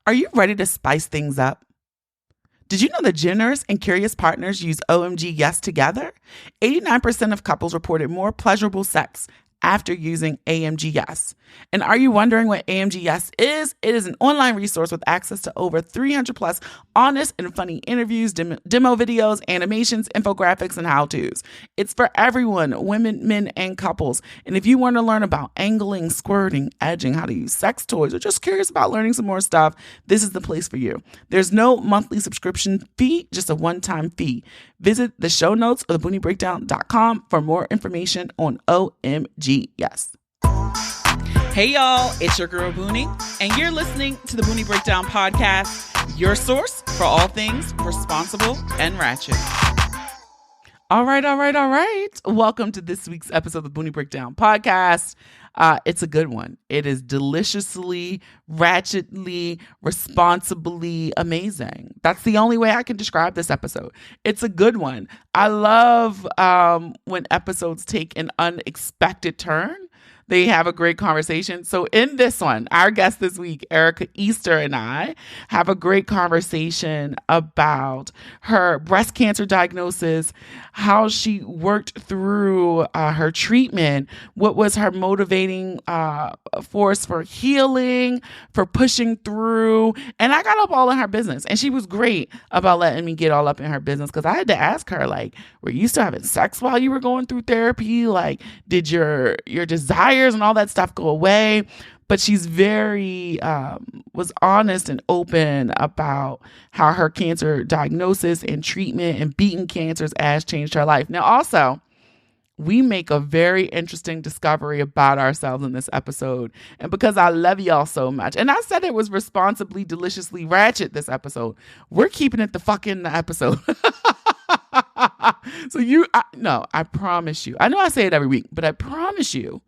Are you ready to spice things up? Did you know that generous and curious partners use OMG Yes together? 89% of couples reported more pleasurable sex after using AMG Yes. And are you wondering what AMG Yes is? It is an online resource with access to over 300 plus honest and funny interviews, demo videos, animations, infographics, and how-tos. It's for everyone, women, men, and couples. And if you want to learn about angling, squirting, edging, how to use sex toys, or just curious about learning some more stuff, this is the place for you. There's no monthly subscription fee, just a one-time fee. Visit the show notes or theboonieBreakdown.com for more information on OMG Yes. Hey y'all, it's your girl Boonie, and you're listening to the Boonie Breakdown podcast, your source for all things responsible and ratchet. All right. Welcome to this week's episode of the Boonie Breakdown podcast. It's a good one. It is deliciously, ratchetly, responsibly amazing. That's the only way I can describe this episode. It's a good one. I love when episodes take an unexpected turn. They have a great conversation. So in this one, our guest this week, Erica Easter, and I have a great conversation about her breast cancer diagnosis, how she worked through her treatment, what was her motivating force for healing, for pushing through. And I got up all in her business. And she was great about letting me get all up in her business because I had to ask her, like, were you still having sex while you were going through therapy? Like, did your desires and all that stuff go away? But she's very, was honest and open about how her cancer diagnosis and treatment and beating cancer's ass changed her life. Now, also, we make a very interesting discovery about ourselves in this episode. And because I love y'all so much, and I said it was responsibly, deliciously ratchet this episode, we're keeping it the fuck in the episode. So I promise you, I know I say it every week, but I promise you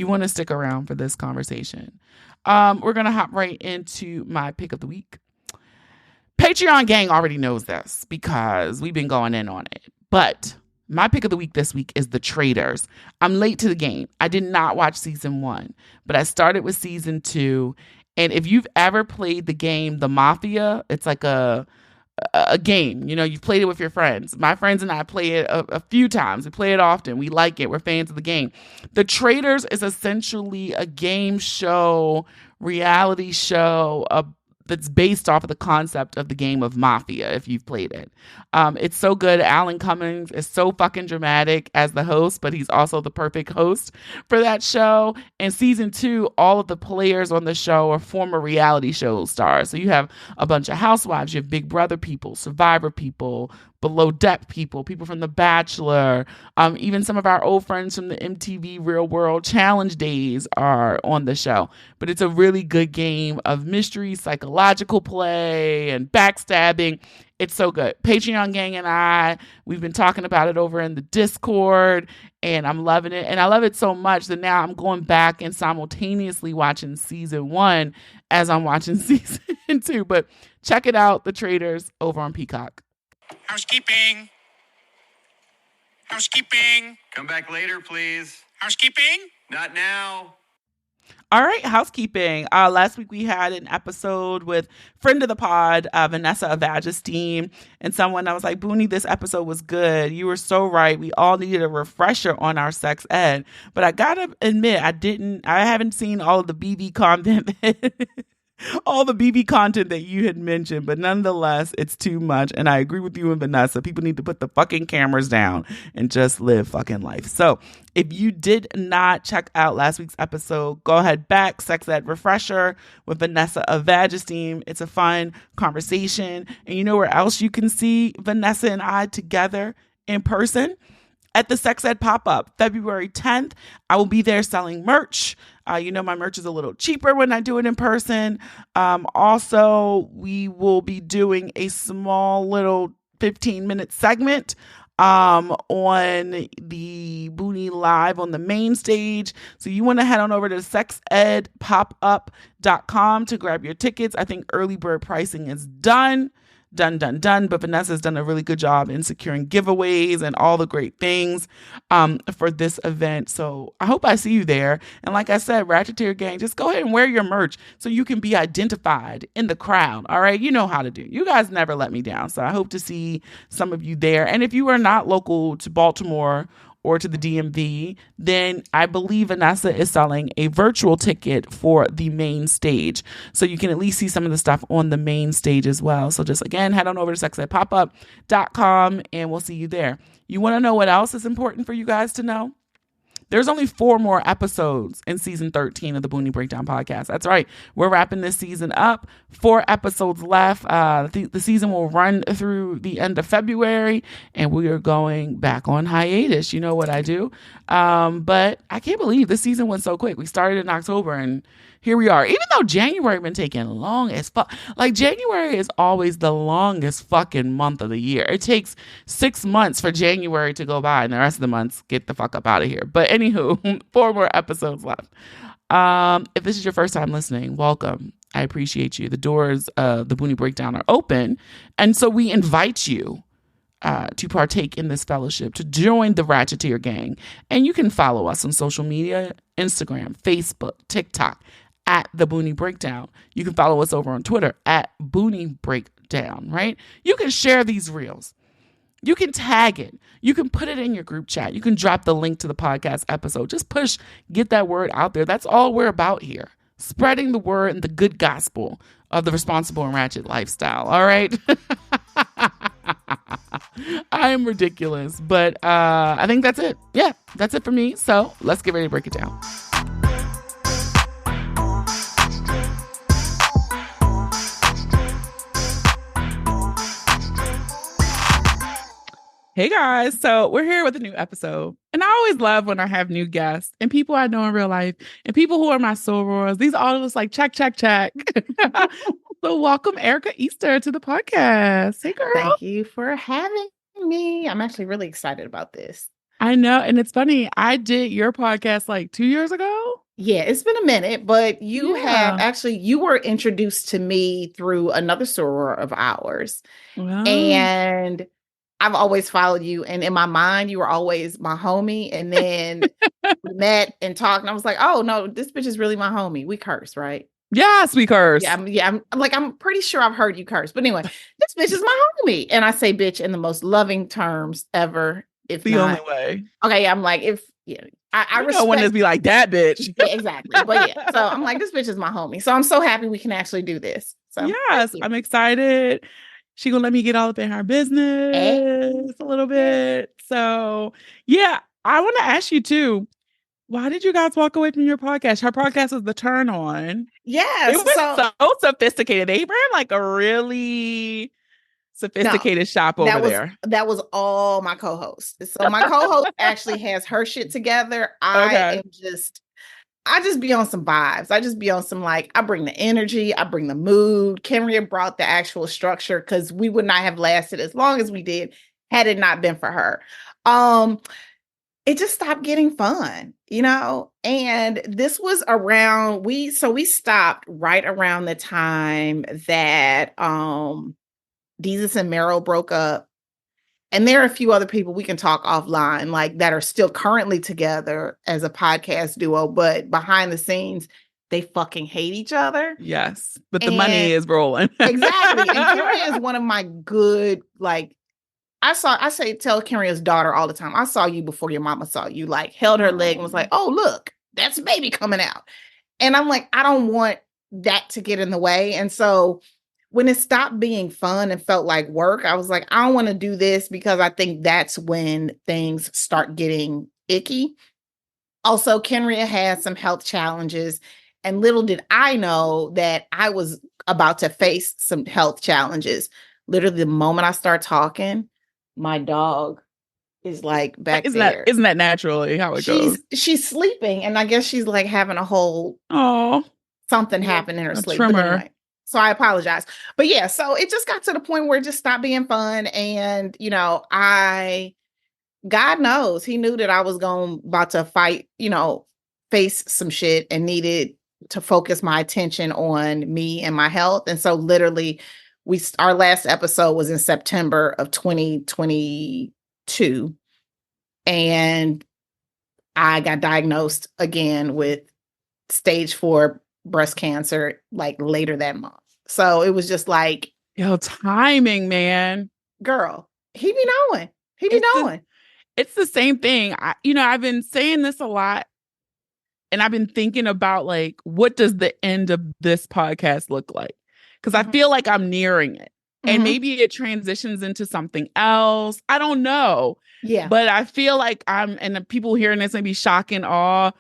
want to stick around for this conversation. We're going to hop right into my pick of the week. Patreon gang already knows this because we've been going in on it. But my pick of the week this week is The Traitors. I'm late to the game. I did not watch season 1, but I started with season 2. And if you've ever played the game The Mafia, it's like a game, you've played it with your friends. My friends and I play it a few times. We play it often. We like it. We're fans of the game. The Traitors is essentially a game show, reality show that's based off of the concept of the game of Mafia, if you've played it. It's so good. Alan Cummings is so fucking dramatic as the host, but he's also the perfect host for that show. And season 2, all of the players on the show are former reality show stars. So you have a bunch of housewives, you have Big Brother people, Survivor people, Below Deck people from The Bachelor, even some of our old friends from the MTV Real World Challenge days are on the show. But it's a really good game of mystery, psychological play, and backstabbing. It's so good. Patreon gang and we've been talking about it over in the Discord, and I'm loving it. And I love it so much that now I'm going back and simultaneously watching season 1 as I'm watching season 2. But check it out, The Traitors, over on Peacock. Housekeeping. Come back later, please. Housekeeping. Not now. All right, housekeeping. Last week we had an episode with friend of the pod, Vanessa Evagestein, and someone that was like, Boonie, this episode was good. You were so right. We all needed a refresher on our sex ed. But I gotta admit, I haven't seen all of the BB content all the BB content that you had mentioned, but nonetheless, it's too much. And I agree with you and Vanessa. People need to put the fucking cameras down and just live fucking life. So if you did not check out last week's episode, go ahead back, Sex Ed Refresher with Vanessa Evagestein. It's a fun conversation. And you know where else you can see Vanessa and I together in person? At the Sex Ed Pop-Up, February 10th. I will be there selling merch. My merch is a little cheaper when I do it in person. Also, we will be doing a small little 15-minute segment on the Boonie Live on the main stage. So you want to head on over to sexedpopup.com to grab your tickets. I think early bird pricing is done. done. But Vanessa's done a really good job in securing giveaways and all the great things for this event. So I hope I see you there. And like I said, Ratcheteer Gang, just go ahead and wear your merch so you can be identified in the crowd. All right. You know how to do. You guys never let me down. So I hope to see some of you there. And if you are not local to Baltimore or to the DMV, then I believe Vanessa is selling a virtual ticket for the main stage. So you can at least see some of the stuff on the main stage as well. So just again, head on over to sexedpopup.com and we'll see you there. You want to know what else is important for you guys to know? There's only 4 more episodes in season 13 of the Boonie Breakdown podcast. That's right. We're wrapping this season up. 4 episodes left. The season will run through the end of February, and we are going back on hiatus. You know what I do. But I can't believe this season went so quick. We started in October, and here we are. Even though January been taking long as fuck. Like, January is always the longest fucking month of the year. It takes 6 months for January to go by, and the rest of the months get the fuck up out of here. But anywho, 4 more episodes left. If this is your first time listening, welcome. I appreciate you. The doors of the Boonie Breakdown are open, and so we invite you to partake in this fellowship, to join the Ratcheteer Gang. And you can follow us on social media, Instagram, Facebook, TikTok, at the Boonie Breakdown. You can follow us over on Twitter at Boonie Breakdown, right? You can share these reels. You can tag it. You can put it in your group chat. You can drop the link to the podcast episode. Just push, get that word out there. That's all we're about here. Spreading the word and the good gospel of the responsible and ratchet lifestyle. All right. I am ridiculous, but I think that's it. Yeah, that's it for me. So let's get ready to break it down. Hey guys, so we're here with a new episode. And I always love when I have new guests and people I know in real life and people who are my sorors. These are all just like check. So welcome Erica Easter to the podcast. Hey girl. Thank you for having me. I'm actually really excited about this. I know. And it's funny. I did your podcast like 2 years ago. Yeah, it's been a minute, but you were introduced to me through another soror of ours. Wow. And I've always followed you. And in my mind, you were always my homie. And then we met and talked. And I was like, oh, no, this bitch is really my homie. We curse, right? Yes, we curse. I'm pretty sure I've heard you curse. But anyway, this bitch is my homie. And I say bitch in the most loving terms ever. If the not, only way. Okay, I'm like, I respect. Want to be like that bitch. Yeah, exactly. But yeah, so I'm like, this bitch is my homie. So I'm so happy we can actually do this. So yes, I'm excited. She gonna let me get all up in her business a little bit. So yeah, I want to ask you too. Why did you guys walk away from your podcast? Her podcast was The Turn On. Yes. It was so sophisticated. They ran like a really sophisticated shop over there. That was all my co-hosts. So my co-host actually has her shit together. I just be on some vibes. I just be on some, like, I bring the energy, I bring the mood. Kenria brought the actual structure because we would not have lasted as long as we did had it not been for her. It just stopped getting fun, and this was around, we stopped right around the time that Deezus and Meryl broke up. And there are a few other people we can talk offline, like, that are still currently together as a podcast duo, but behind the scenes, they fucking hate each other. Yes, but the money is rolling. Exactly. And Kenria is one of my good, like, tell Kenria's daughter all the time, I saw you before your mama saw you, like, held her leg and was like, oh, look, that's a baby coming out. And I'm like, I don't want that to get in the way. And so when it stopped being fun and felt like work, I was like, I don't want to do this, because I think that's when things start getting icky. Also, Kenria had some health challenges, and little did I know that I was about to face some health challenges. Literally, the moment I start talking, my dog is like back there. Isn't that naturally how it goes? She's sleeping, and I guess she's like having a whole something happen in her sleep. Tremor. So I apologize. But yeah, so it just got to the point where it just stopped being fun. And, God knows, he knew that I was about to fight, face some shit and needed to focus my attention on me and my health. And so literally our last episode was in September of 2022, and I got diagnosed again with stage 4 breast cancer like later that month. So it was just like, yo, timing, man. Girl, he be knowing. He be knowing. It's the same thing. I've been saying this a lot, and I've been thinking about like, what does the end of this podcast look like? Because I feel like I'm nearing it. And maybe it transitions into something else. I don't know. Yeah. But I feel like and the people hearing this may be shock and awe,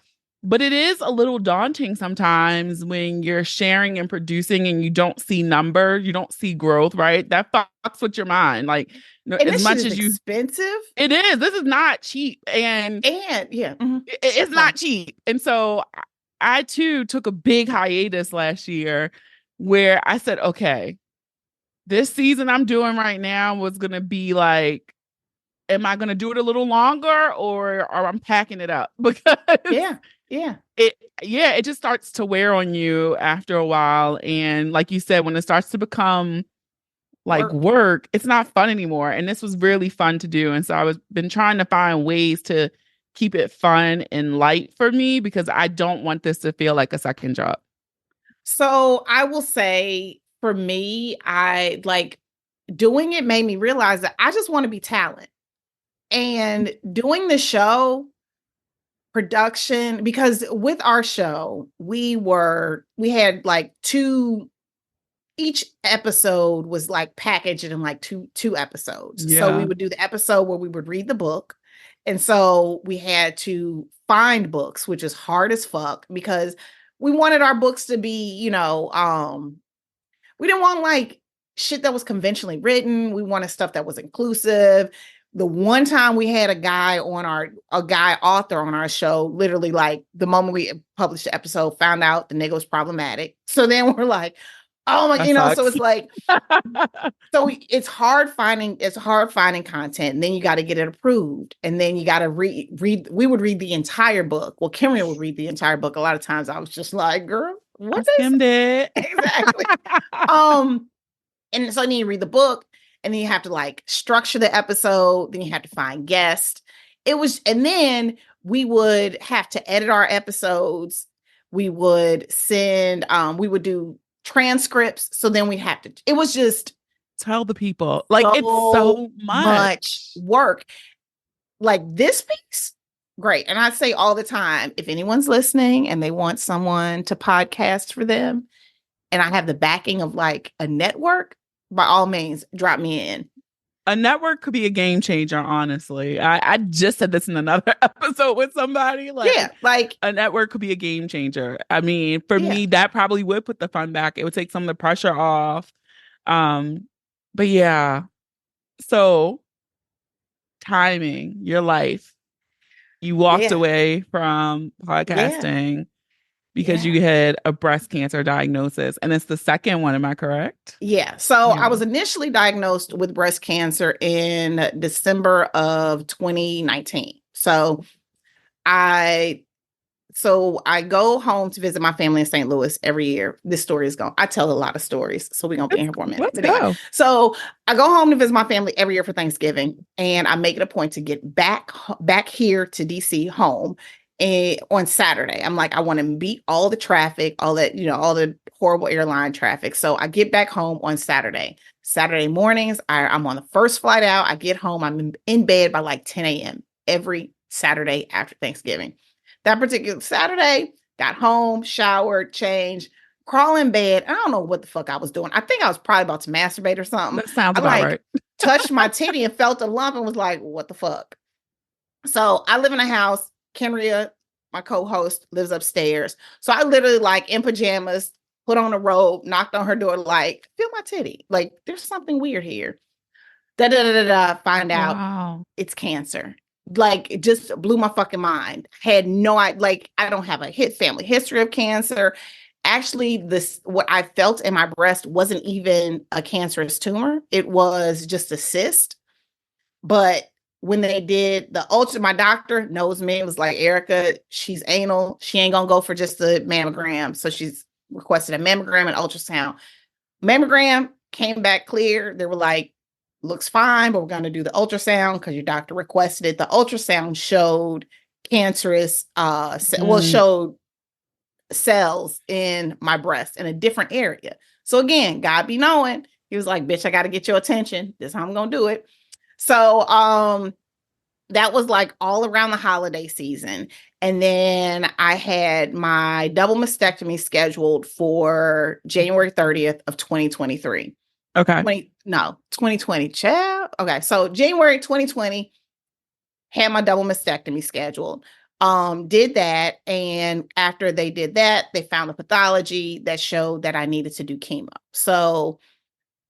but it is a little daunting sometimes when you're sharing and producing and you don't see numbers, you don't see growth, right? That fucks with your mind. Like, as much as you expensive. It is. This is not cheap. And yeah. It's not cheap. And so I too took a big hiatus last year where I said, okay, this season I'm doing right now was going to be like, am I going to do it a little longer or I'm packing it up? Because it just starts to wear on you after a while. And like you said, when it starts to become like work, it's not fun anymore. And this was really fun to do. And so been trying to find ways to keep it fun and light for me because I don't want this to feel like a second job. So I will say, for me, I like doing it made me realize that I just want to be talent. And doing the show production, because with our show, we had like each episode was like packaged in like two episodes. Yeah. So we would do the episode where we would read the book. And so we had to find books, which is hard as fuck because we wanted our books to be, we didn't want like shit that was conventionally written. We wanted stuff that was inclusive. The one time we had a guy author on our show, literally like the moment we published the episode, found out the nigga was problematic. So then we're like, oh my, so it's like, so it's hard finding content, and then you got to get it approved, and then you got to read. We would read the entire book. Well, Kimmy would read the entire book. A lot of times I was just like, girl, what is it? Exactly. And so then you read the book, and then you have to like structure the episode. Then you have to find guests. And then we would have to edit our episodes. We would send, we would do transcripts. So then it was just tell the people like it's so much work. Like this piece, great. And I say all the time, if anyone's listening and they want someone to podcast for them, and I have the backing of like a network, by all means, drop me in. A network could be a game changer, honestly. I just said this in another episode with somebody. Like a network could be a game changer. I mean, for me, that probably would put the fun back. It would take some of the pressure off. But yeah. So timing, your life. You walked away from podcasting because you had a breast cancer diagnosis. And it's the second one, am I correct? Yeah. So I was initially diagnosed with breast cancer in December of 2019. So I go home to visit my family in St. Louis every year. This story is I tell a lot of stories, so we're going to be in here for a minute. Let's go. So I go home to visit my family every year for Thanksgiving, and I make it a point to get back here to DC home. And on Saturday, I'm like, I want to beat all the traffic, all that, all the horrible airline traffic. So I get back home on Saturday. Saturday mornings, I'm on the first flight out. I get home. I'm in bed by like 10 a.m. every Saturday after Thanksgiving. That particular Saturday, got home, showered, changed, crawl in bed. I don't know what the fuck I was doing. I think I was probably about to masturbate or something. That sounds about right. Touched my titty and felt a lump and was like, what the fuck? So I live in a house. Kenria, my co-host, lives upstairs. So I literally like in pajamas, put on a robe, knocked on her door, like, feel my titty. Like, there's something weird here. Find out it's cancer. Like, it just blew my fucking mind. Had no idea. Like, I don't have a family history of cancer. Actually, what I felt in my breast wasn't even a cancerous tumor. It was just a cyst. But when they did the ultrasound, my doctor knows me. It was like, Erica, she's anal. She ain't gonna go for just the mammogram. So she's requested a mammogram and ultrasound. Mammogram came back clear. They were like, looks fine, but we're going to do the ultrasound because your doctor requested it. The ultrasound showed cancerous, showed cells in my breast in a different area. So again, God be knowing. He was like, bitch, I got to get your attention. This is how I'm going to do it. So that was like all around the holiday season. And then I had my double mastectomy scheduled for January 30th of 2023. Okay. 2020. Child. Okay. So January 2020, had my double mastectomy scheduled. Did that. And after they did that, they found a pathology that showed that I needed to do chemo. So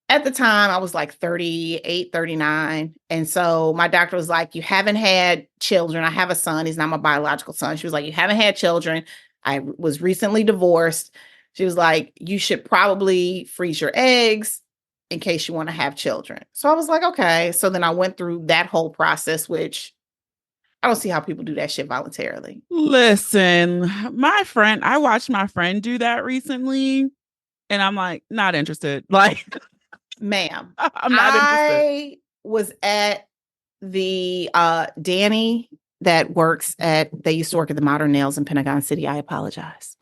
at the time, I was like 38, 39. And so my doctor was like, you haven't had children. I have a son. He's not my biological son. She was like, you haven't had children. I was recently divorced. She was like, you should probably freeze your eggs in case you want to have children. So I was like, okay. So then I went through that whole process, which I don't see how people do that shit voluntarily. Listen, I watched my friend do that recently, and I'm like, not interested. Like, ma'am, I'm not interested. I was at the Danny that they used to work at the Modern Nails in Pentagon City. I apologize.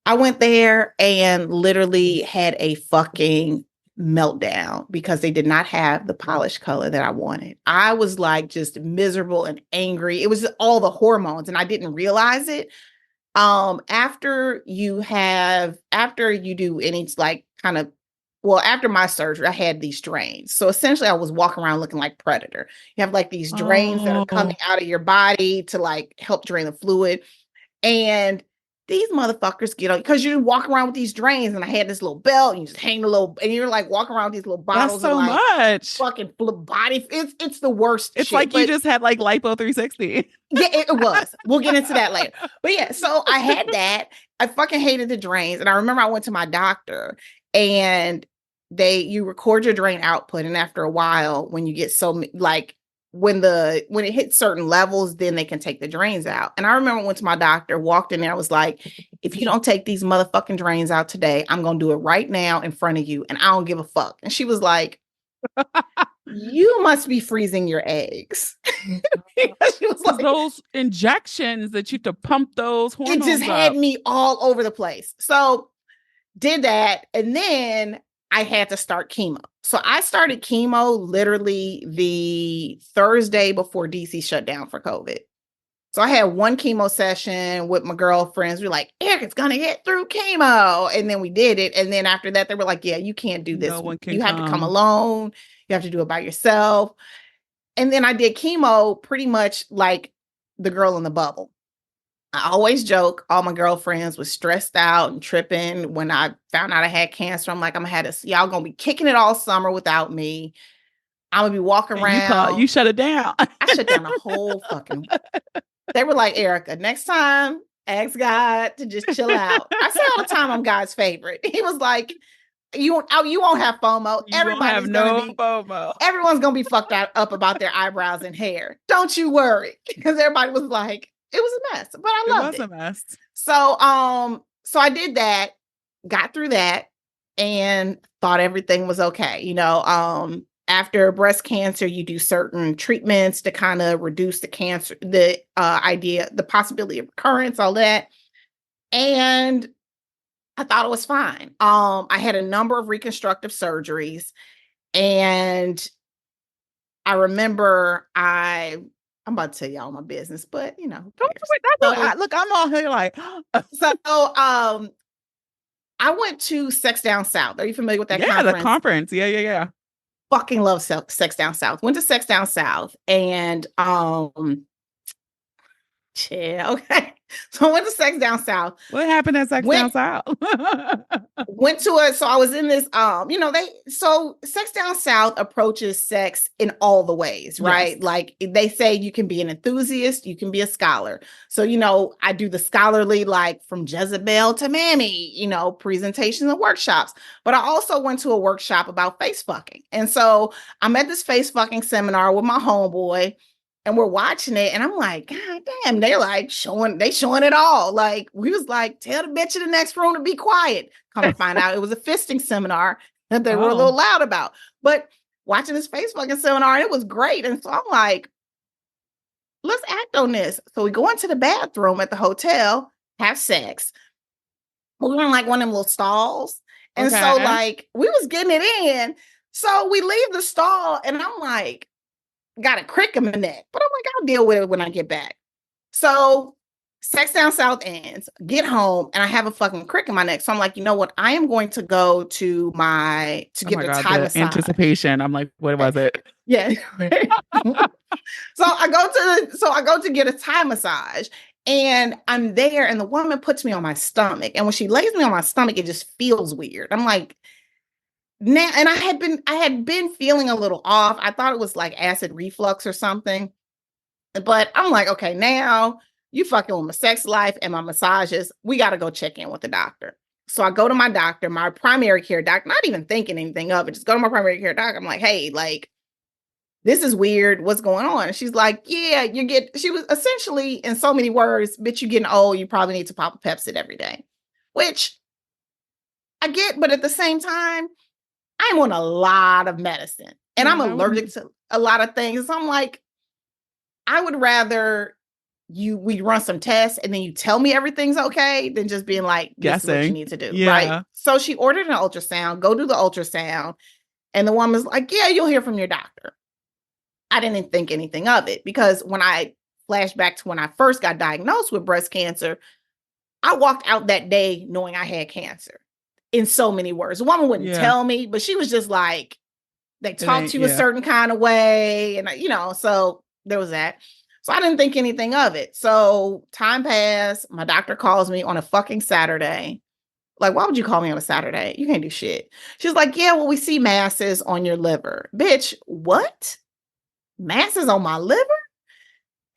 I went there and literally had a fucking meltdown because they did not have the polished color that I wanted. I was like just miserable and angry. It was all the hormones and I didn't realize it. After you do any like kind of, well, after my surgery, I had these drains. So essentially I was walking around looking like Predator. You have like these drains that are coming out of your body to like help drain the fluid. And these motherfuckers get on because you walk around with these drains, and I had this little belt, and you just hang the little, and you're like walking around with these little bottles. That's so of like much fucking body. It's the worst. It's shit, like you just had like lipo 360. Yeah, it was. We'll get into that later. But yeah, so I had that. I fucking hated the drains, and I remember I went to my doctor, and you record your drain output, and after a while, when you get so like. When it hits certain levels, then they can take the drains out. And I remember I went to my doctor, walked in there, I was like, if you don't take these motherfucking drains out today, I'm going to do it right now in front of you. And I don't give a fuck. And she was like, you must be freezing your eggs. She was like, those injections that you have to pump those hormones it just had up. me all over the place. So did that. And then I had to start chemo. So I started chemo literally the Thursday before DC shut down for COVID. So I had one chemo session with my girlfriends. We were like, Erica's going to get through chemo. And then we did it. And then after that, they were like, yeah, you can't do this. No one can you have to come alone. You have to do it by yourself. And then I did chemo pretty much like the girl in the bubble. I always joke, all my girlfriends was stressed out and tripping when I found out I had cancer. I'm like, y'all gonna be kicking it all summer without me. I'm gonna be walking around. You shut it down. I shut down the whole fucking. They were like, Erica, next time, ask God to just chill out. I say all the time, I'm God's favorite. He was like, you won't have FOMO. Everybody's no FOMO. Everyone's gonna be fucked up about their eyebrows and hair. Don't you worry, because everybody was like. It was a mess, but I loved it. It was a mess. So I did that, got through that, and thought everything was okay. You know, after breast cancer, you do certain treatments to kind of reduce the cancer, the possibility of recurrence, all that. And I thought it was fine. I had a number of reconstructive surgeries, and I remember I'm about to tell y'all my business, but you know, look, I'm all here like. So, I went to Sex Down South. Are you familiar with that conference? Yeah, the conference. Yeah. Fucking love Sex Down South. Went to Sex Down South, and okay. So I went to Sex Down South. What happened at Sex Down South? Went to it. So I was in this, so Sex Down South approaches sex in all the ways, right? Yes. Like they say you can be an enthusiast, you can be a scholar. So, you know, I do the scholarly, like from Jezebel to Mammy, you know, presentations and workshops. But I also went to a workshop about face fucking. And so I'm at this face fucking seminar with my homeboy. And we're watching it, and I'm like, God damn, they're like showing it all. Like, we was like, tell the bitch in the next room to be quiet. Come to find out it was a fisting seminar. that they were a little loud about. But watching this face fucking seminar, it was great. And so I'm like, let's act on this. So we go into the bathroom at the hotel, have sex. We're in like one of them little stalls. And so like we was getting it in. So we leave the stall and I'm like, got a crick in my neck. But I'm like, I'll deal with it when I get back. So sex down south ends, get home, and I have a fucking crick in my neck. So I'm like, you know what? I am going to go to get the Thai massage. Anticipation. I'm like, what was it? Yeah. So I go to get a Thai massage. And I'm there, and the woman puts me on my stomach. And when she lays me on my stomach, it just feels weird. I'm like, now, and I had been feeling a little off. I thought it was like acid reflux or something. But I'm like, okay, now you fucking with my sex life and my massages. We got to go check in with the doctor. So I go to my doctor, my primary care doctor, not even thinking anything of it. Just go to my primary care doctor. I'm like, hey, like, this is weird. What's going on? And she's like, yeah, she was essentially, in so many words, bitch, you getting old. You probably need to pop a Pepsid every day, which I get. But at the same time, I'm on a lot of medicine and I'm allergic to a lot of things. So I'm like, I would rather we run some tests and then you tell me everything's okay than just being like, this is what you need to do. Yeah. Right. So she ordered an ultrasound, go do the ultrasound. And the woman's like, yeah, you'll hear from your doctor. I didn't think anything of it because when I flashed back to when I first got diagnosed with breast cancer, I walked out that day knowing I had cancer in so many words. The woman wouldn't tell me, but she was just like, they talk to you a certain kind of way. And, so there was that. So I didn't think anything of it. So time passed. My doctor calls me on a fucking Saturday. Like, why would you call me on a Saturday? You can't do shit. She's like, yeah, well, we see masses on your liver. Bitch, what? Masses on my liver?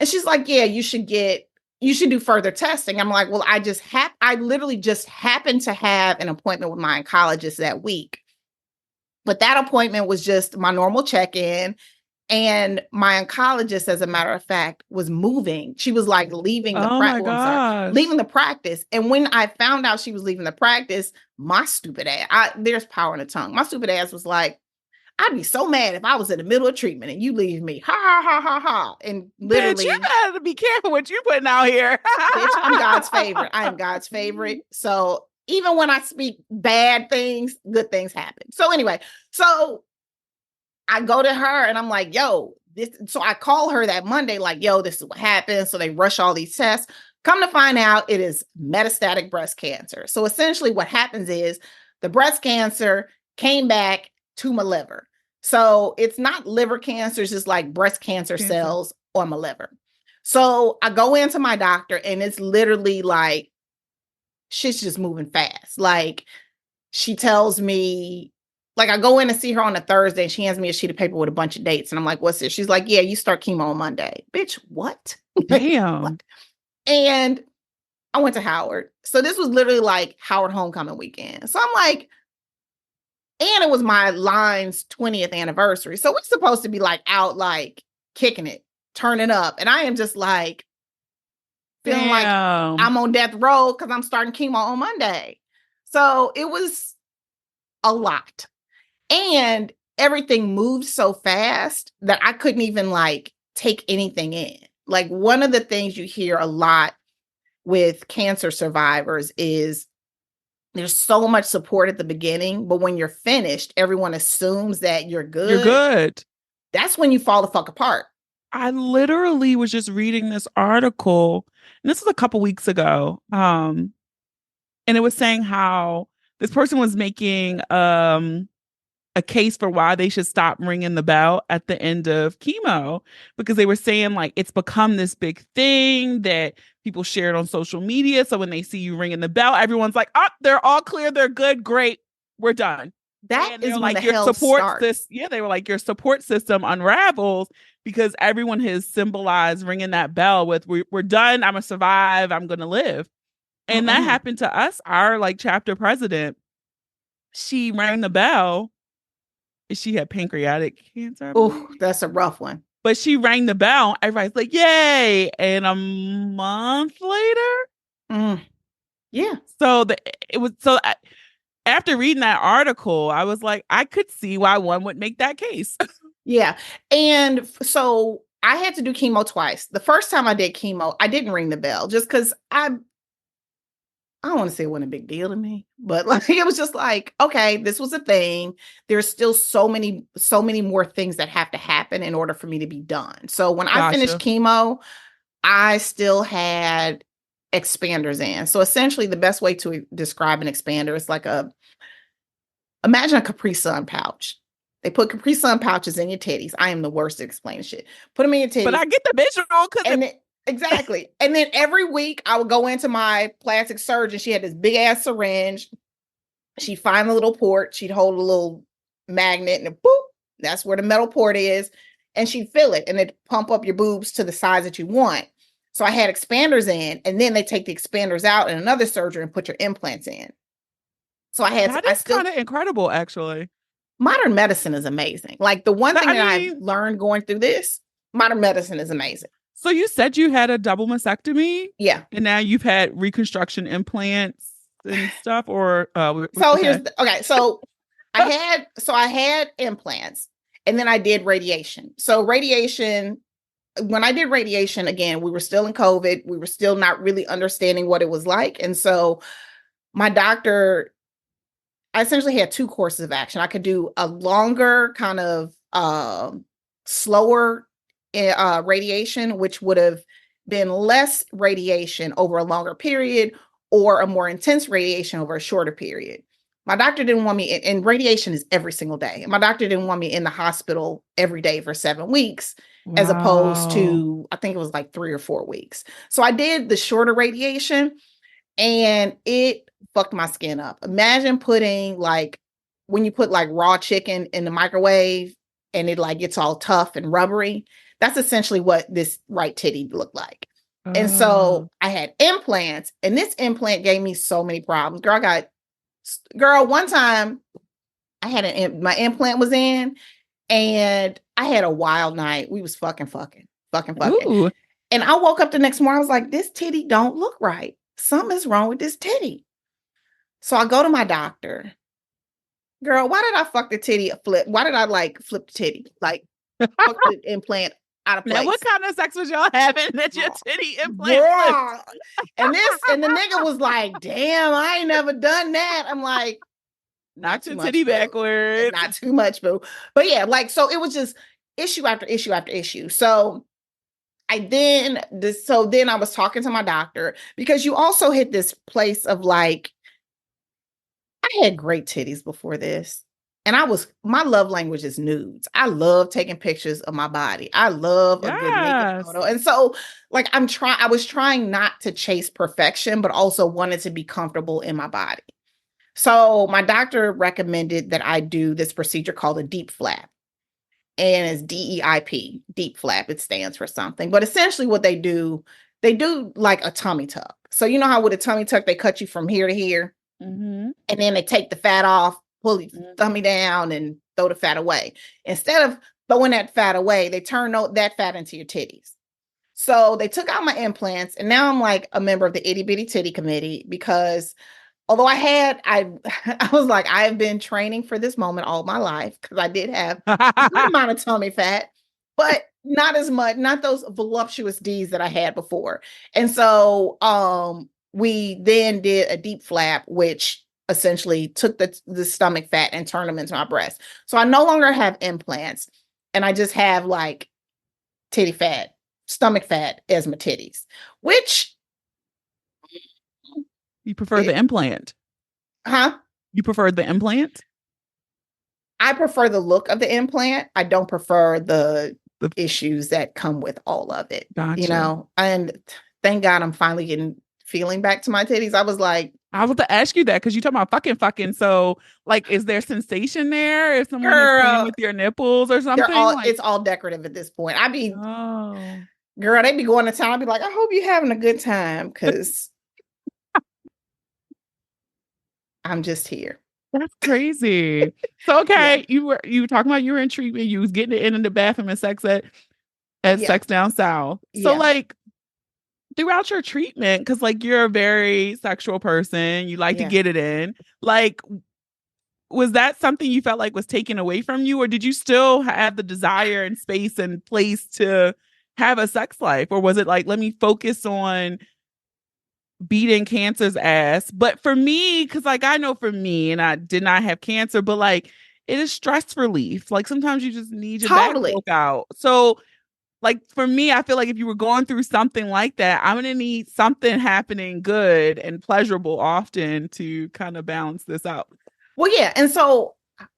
And she's like, yeah, you should do further testing. I'm like, well, I literally just happened to have an appointment with my oncologist that week. But that appointment was just my normal check-in. And my oncologist, as a matter of fact, was moving. She was like leaving the practice. And when I found out she was leaving the practice, my stupid ass, there's power in the tongue. My stupid ass was like, I'd be so mad if I was in the middle of treatment and you leave me. Ha, ha, ha, ha, ha. And literally. Bitch, you gotta be careful what you're putting out here. Bitch, I'm God's favorite. I am God's favorite. So even when I speak bad things, good things happen. So anyway, so I go to her and I'm like, yo, so I call her that Monday, like, yo, this is what happened. So they rush all these tests. Come to find out it is metastatic breast cancer. So essentially what happens is the breast cancer came back to my liver. So it's not liver cancer, it's just like breast cancer cells on my liver. So I go into my doctor and it's literally like, shit's just moving fast. Like she tells me, like I go in to see her on a Thursday and she hands me a sheet of paper with a bunch of dates. And I'm like, what's this? She's like, yeah, you start chemo on Monday. Bitch, what? Damn. What? And I went to Howard. So this was literally like Howard homecoming weekend. So I'm like, and it was my line's 20th anniversary. So we're supposed to be like out, like kicking it, turning up. And I am just like feeling like I'm on death row because I'm starting chemo on Monday. So it was a lot. And everything moved so fast that I couldn't even like take anything in. Like one of the things you hear a lot with cancer survivors is there's so much support at the beginning, but when you're finished, everyone assumes that you're good. You're good. That's when you fall the fuck apart. I literally was just reading this article, and this was a couple weeks ago. And it was saying how this person was making a case for why they should stop ringing the bell at the end of chemo, because they were saying like it's become this big thing that people share it on social media. So when they see you ringing the bell, everyone's like, oh, they're all clear. They're good. Great. We're done. That is like when the your hell support starts. they were like your support system unravels because everyone has symbolized ringing that bell with we're done. I'm gonna survive. I'm gonna live. And that happened to us. Our like chapter president, she rang the bell. She had pancreatic cancer. Oh, that's a rough one. But she rang the bell. Everybody's like, yay. And a month later. Yeah. So it was so after reading that article, I was like, I could see why one would make that case. Yeah. And so I had to do chemo twice. The first time I did chemo, I didn't ring the bell just because I don't want to say it wasn't a big deal to me, but like it was just like, okay, this was a thing. There's still so many more things that have to happen in order for me to be done. So when I finished chemo, I still had expanders in. So essentially the best way to describe an expander is like imagine a Capri Sun pouch. They put Capri Sun pouches in your titties. I am the worst at explaining shit. Put them in your titties. But I get the visual exactly. And then every week I would go into my plastic surgeon. She had this big ass syringe. She'd find the little port. She'd hold a little magnet and boop, that's where the metal port is. And she'd fill it and it'd pump up your boobs to the size that you want. So I had expanders in, and then they take the expanders out in another surgery and put your implants in. So that's kind of incredible, actually. Modern medicine is amazing. Like the one thing I learned going through this, modern medicine is amazing. So you said you had a double mastectomy? Yeah. And now you've had reconstruction implants and stuff, or so I had implants, and then I did radiation. So radiation, when I did radiation, again, we were still in COVID. We were still not really understanding what it was like. And so my doctor, I essentially had 2 courses of action. I could do a longer kind of slower radiation, which would have been less radiation over a longer period, or a more intense radiation over a shorter period. My doctor didn't want me, and radiation is every single day. My doctor didn't want me in the hospital every day for 7 weeks, as opposed to, I think it was like 3 or 4 weeks. So I did the shorter radiation, and it fucked my skin up. Imagine putting when you put like raw chicken in the microwave and it like gets all tough and rubbery. That's essentially what this right titty looked like. And so I had implants, and this implant gave me so many problems. One time I had my implant was in, and I had a wild night. We was fucking. Ooh. And I woke up the next morning. I was like, this titty don't look right. Something's wrong with this titty. So I go to my doctor. Girl, why did I fuck the titty flip? Why did I flip the titty? Fuck the implant out of place. Now, what kind of sex was y'all having that your titty implant flipped? And the nigga was like, damn, I ain't never done that. I'm like, knock your titty backwards. Not too much, boo. But yeah, so it was just issue after issue after issue. So then I was talking to my doctor, because you also hit this place of I had great titties before this. And my love language is nudes. I love taking pictures of my body. I love a good naked photo. And so I was trying not to chase perfection, but also wanted to be comfortable in my body. So my doctor recommended that I do this procedure called a deep flap. And it's DEIP, deep flap. It stands for something. But essentially what they do like a tummy tuck. So you know how with a tummy tuck, they cut you from here to here? Mm-hmm. And then they take the fat off, pull your tummy down, and throw the fat away. Instead of throwing that fat away, they turn that fat into your titties. So they took out my implants, and now I'm like a member of the itty bitty titty committee, because although I was like, I've been training for this moment all my life, because I did have a good amount of tummy fat, but not as much, not those voluptuous D's that I had before. And so we then did a deep flap, which essentially took the stomach fat and turned them into my breast. So I no longer have implants, and I just have titty fat, stomach fat as my titties, which you prefer the implant? Huh? You prefer the implant? I prefer the look of the implant. I don't prefer the issues that come with all of it. Gotcha. And thank God I'm finally getting feeling back to my titties. I was like, I was to ask you that, because you talking about fucking. So is there sensation there if someone is playing with your nipples or something? It's all decorative at this point. Girl, they be going to town. I'd be like, I hope you're having a good time, because I'm just here. That's crazy. So okay, yeah. you were talking about you were in treatment. You was getting it in the bathroom and sex at Sex Down South. So throughout your treatment, because you're a very sexual person, you like to get it in. was that something you felt like was taken away from you, or did you still have the desire and space and place to have a sex life? Or was it like, let me focus on beating cancer's ass? But for me, because like I know for me, and I did not have cancer, but like it is stress relief. Like sometimes you just need your back broke out. So like for me, I feel like if you were going through something like that, I'm gonna need something happening good and pleasurable often to kind of balance this out. Well, yeah. And so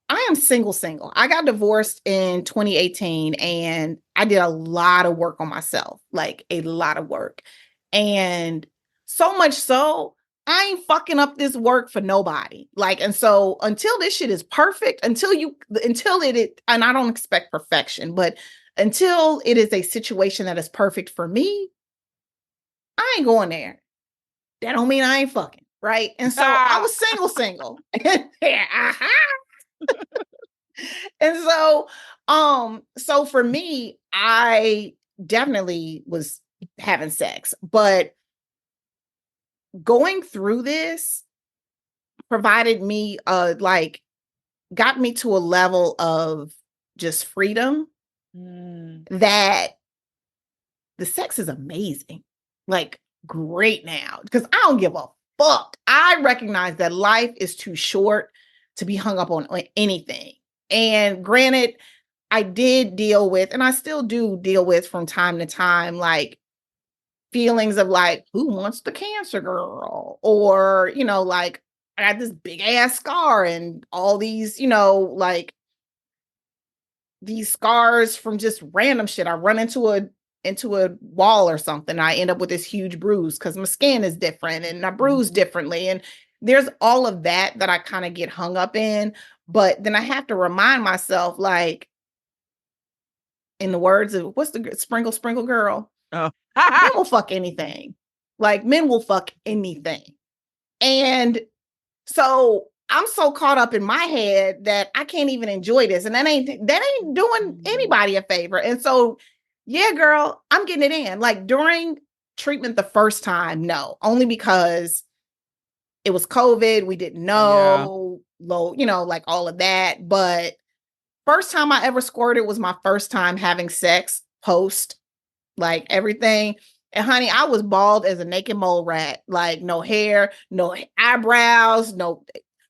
I am single. I got divorced in 2018 and I did a lot of work on myself, like a lot of work. And so much so, I ain't fucking up this work for nobody. Like, and so until this shit is perfect, until it, and I don't expect perfection, but until it is a situation that is perfect for me, I ain't going there. That don't mean I ain't fucking. Right. And so I was single. And so for me, I definitely was having sex, but going through this provided me got me to a level of just freedom that the sex is amazing. Like great now because I don't give a fuck. I recognize that life is too short to be hung up on anything. And granted, I did deal with, and I still do deal with from time to time, like feelings of like, who wants the cancer girl? Or, like I got this big ass scar and all these, like these scars from just random shit. I run into a wall or something. I end up with this huge bruise because my skin is different and I bruise differently. And there's all of that I kind of get hung up in. But then I have to remind myself, like, in the words of what's the sprinkle girl? Oh, men will fuck anything. Like men will fuck anything. And so I'm so caught up in my head that I can't even enjoy this. And that ain't doing anybody a favor. And so, yeah, girl, I'm getting it in. Like during treatment the first time, no, only because it was COVID. We didn't know, like all of that. But first time I ever squirted was my first time having sex post, like everything. And honey, I was bald as a naked mole rat, like no hair, no eyebrows, no.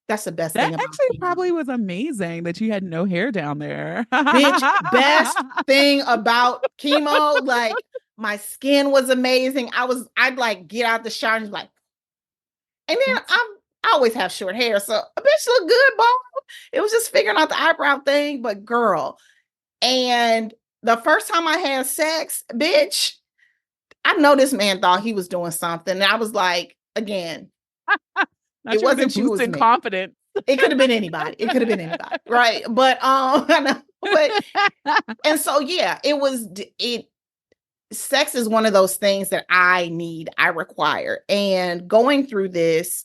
That's the best thing that about actually chemo. Probably was amazing that you had no hair down there. Bitch, best thing about chemo, like my skin was amazing. I'd like get out the shower and like, and then I always have short hair, so a bitch look good, bald. It was just figuring out the eyebrow thing, but girl. And the first time I had sex, bitch, I know this man thought he was doing something. And I was like, again, it wasn't you, it was me. Confidence. It could have been anybody. Right. But and so yeah, sex is one of those things that I require. And going through this,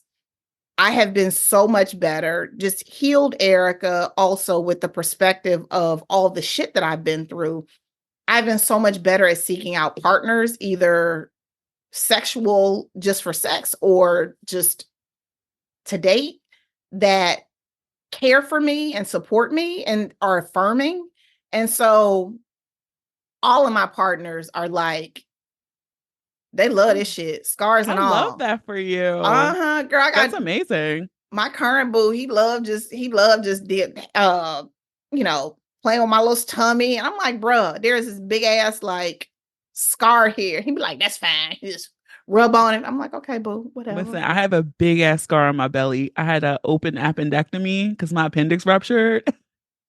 I have been so much better, just healed Erica also with the perspective of all the shit that I've been through. I've been so much better at seeking out partners, either sexual just for sex or just to date, that care for me and support me and are affirming. And so all of my partners are like, they love this shit, scars and all. I love that for you. Girl, that's amazing. My current boo, he loved just playing with my little tummy. And I'm like, bruh, there's this big ass like scar here. He'd be like, that's fine. He just rub on it. I'm like, okay, boo, whatever. Listen, I have a big ass scar on my belly. I had an open appendectomy because my appendix ruptured.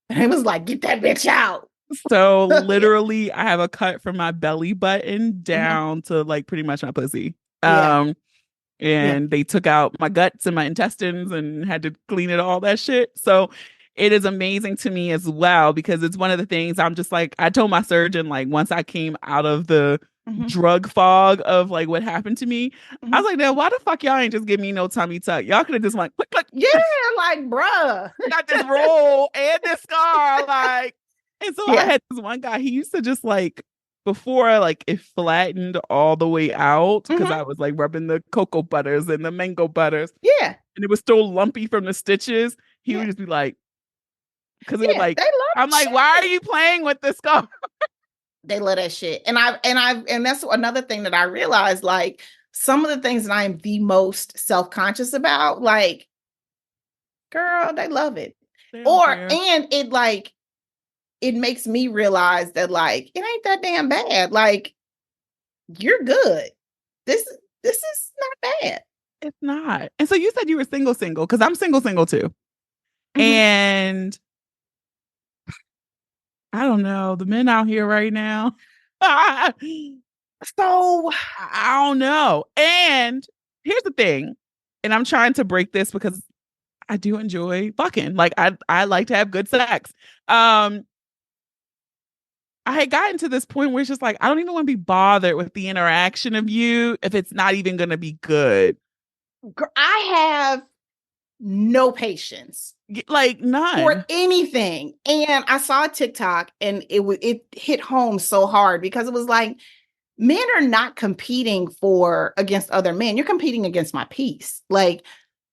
And he was like, get that bitch out. So literally, I have a cut from my belly button down to like pretty much my pussy. And they took out my guts and my intestines and had to clean it, all that shit. So it is amazing to me as well, because it's one of the things I'm just like, I told my surgeon, like once I came out of the drug fog of like what happened to me, I was like, now why the fuck y'all ain't just give me no tummy tuck? Y'all could have just went click, click. Yeah, like bruh. Got this roll and this scar, like. And so I had this one guy, he used to just like, before like it flattened all the way out, because I was like rubbing the cocoa butters and the mango butters. Yeah. And it was still lumpy from the stitches. he would just be like, because it Yeah, was like, they love I'm like, shit. why are you playing with this girl? They love that shit. And that's another thing that I realized, like, some of the things that I am the most self-conscious about, like, girl, they love it. And it like, it makes me realize that, like, it ain't that damn bad. Like, you're good. This is not bad. It's not. And so you said you were single, because I'm single too. Mhm. And I don't know, the men out here right now. So I don't know. And here's the thing, and I'm trying to break this because I do enjoy fucking. Like I like to have good sex. I had gotten to this point where it's just like, I don't even want to be bothered with the interaction of you if it's not even going to be good. I have no patience, like none, for anything. And I saw a TikTok, and it hit home so hard, because it was like, men are not competing against other men. You're competing against my peace. Like,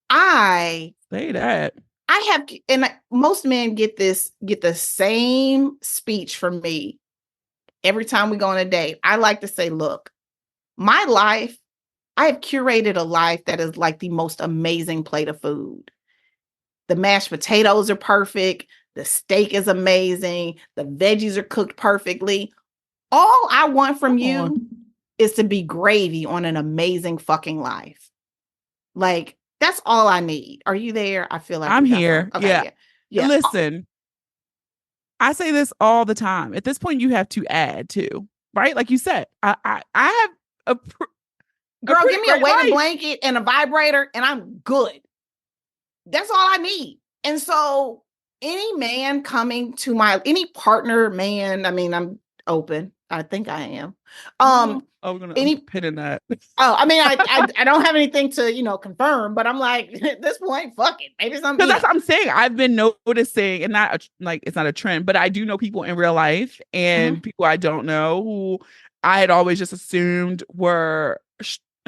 I say that. I have, and most men get the same speech from me every time we go on a date. I like to say, look, my life, I have curated a life that is like the most amazing plate of food. The mashed potatoes are perfect. The steak is amazing. The veggies are cooked perfectly. All I want from you is to be gravy on an amazing fucking life. Like, that's all I need. Are you there? I feel like I'm here. Okay, yeah. Listen, I say this all the time. At this point, you have to add to, right? Like you said, I have a girl, give me a weighted blanket and a vibrator, and I'm good. That's all I need. And so, any man coming to any partner man, I mean, I'm open. I think I am. we're gonna pin in that. I mean, I don't have anything to, confirm, but I'm like, at this point, fuck it. Maybe something. Because that's what I'm saying. I've been noticing, and not like it's not a trend, but I do know people in real life and people I don't know who I had always just assumed were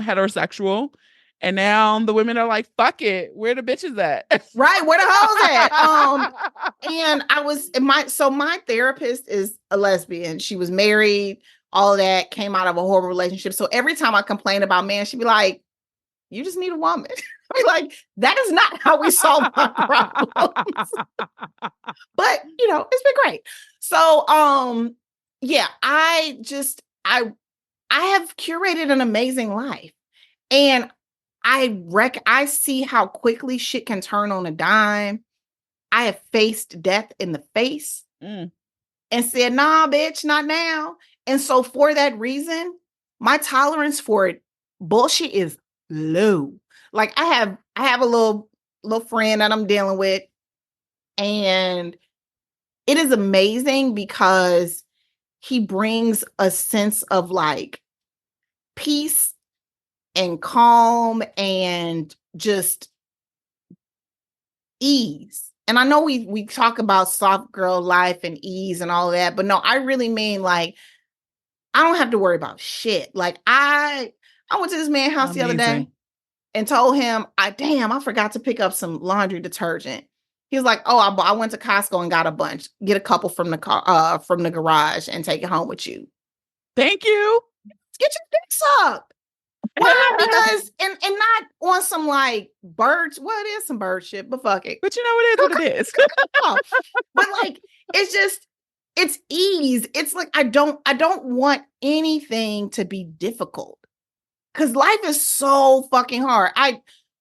heterosexual. And now the women are like, fuck it. Where the bitches at? Right. Where the hoes at? And my therapist is a lesbian. She was married, all of that, came out of a horrible relationship. So every time I complain about men, she'd be like, you just need a woman. I'd be like, that is not how we solve my problems. But, it's been great. So, yeah, I have curated an amazing life. And I see how quickly shit can turn on a dime. I have faced death in the face and said, nah, bitch, not now. And so for that reason, my tolerance for bullshit is low. Like, I have a little friend that I'm dealing with, and it is amazing because he brings a sense of like peace and calm and just ease. And I know we talk about soft girl life and ease and all of that, but no, I really mean, like, I don't have to worry about shit. Like, I went to this man's house the other day and told him, I forgot to pick up some laundry detergent. He was like, oh, I went to Costco and got a bunch. Get a couple from the car, from the garage, and take it home with you. Thank you. Get your dicks up. Why? Because and not on some like birds. Well, it is some bird shit, but fuck it. But it is what it is. But like, it's ease. It's like, I don't want anything to be difficult, because life is so fucking hard.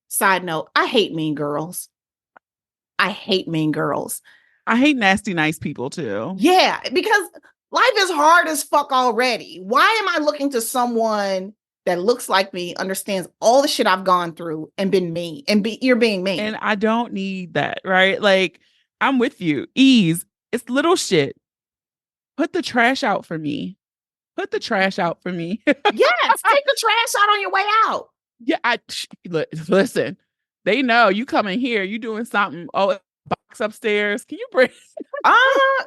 Side note, I hate mean girls. I hate mean girls. I hate nasty, nice people too. Yeah, because life is hard as fuck already. Why am I looking to someone that looks like me, understands all the shit I've gone through, and been mean, and you're being mean? And I don't need that, right? Like, I'm with you. Ease. It's little shit. Put the trash out for me. Put the trash out for me. Yes, take the trash out on your way out. Yeah, listen. They know you come in here, you doing something. Oh, box upstairs. Can you bring?